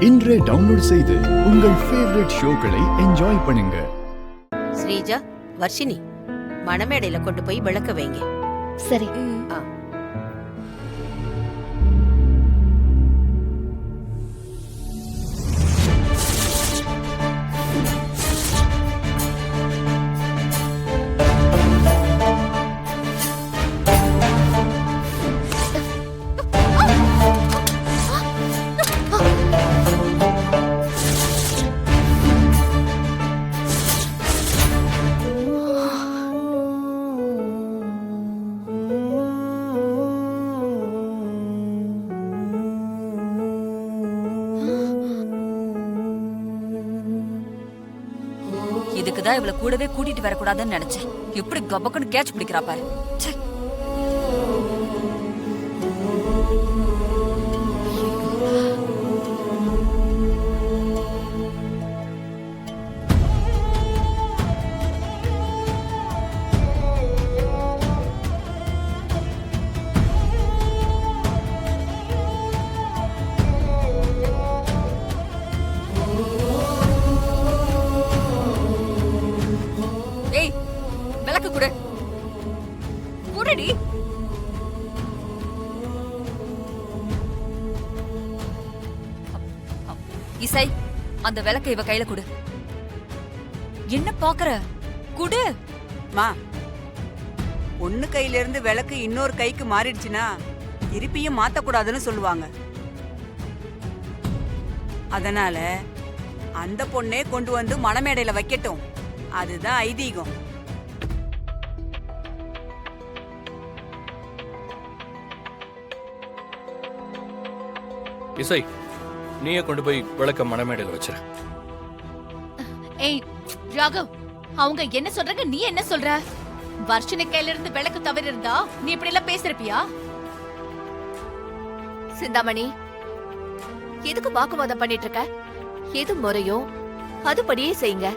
இன்றே டவுன்லோட் செய்து உங்கள் ஃபேவரட் ஷோக்களை என்ஜாய் பண்ணுங்க. ஸ்ரீஜா, வர்ஷினி, மணமேடையில கொண்டு போய் விளக்க வைங்க. சரி. இதுக்குதான் இவளை கூடவே கூட்டிட்டு வரக்கூடாதுன்னு நினைச்சேன். எப்படி கபக்குன்னு கேட்ச் பிடிக்கிறா பாரு. ஏய், விளக்கு குடு. குடுடி. இசை, அந்த விளக்க இவ கையில குடு. என்ன பாக்குற? குடு. மா, ஒண்ணு கையில இருந்து விளக்கு இன்னொரு கைக்கு மாறிடுச்சுன்னா திருப்பியும் மாத்தக்கூடாதுன்னு சொல்லுவாங்க. அதனால அந்த பொண்ணே கொண்டு வந்து மணமேடையில வைக்கட்டும். அதுதான் ஐதீகம். இசை, நீயே கொண்டு போய் விளக்க மணமேடையில வச்சிரு. ஏய் ராகவ், அவங்க என்ன சொல்றாங்க, நீ என்ன சொல்ற? வர்ஷினி கையில இருந்து விளக்கு தவறி இருந்தா நீ இப்படி எல்லாம் பேசிருப்பியா? சிந்தாமணி, எதுக்கு வாக்குவாதம் பண்ணிட்டு இருக்க? எது முறையோ அதுபடியே செய்யுங்க.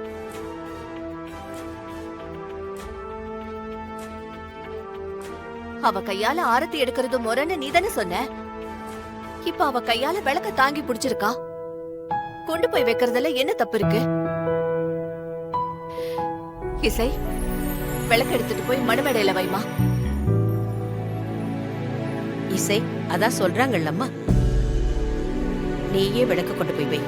அவ கையால ஆரத்தி எடுக்கிறது முறைன்னு நீ தானே சொன்ன. இப்ப அவ கையால விளக்க தாங்கி பிடிச்சிருக்கா. கொண்டு போய் வைக்கிறதுல என்ன தப்பு இருக்கு? இசை, விளக்கு எடுத்துட்டு போய் மணமேடையில வைமா. இசை, அதான் சொல்றாங்கல்லம்மா, நீயே விளக்க கொண்டு போய் வை.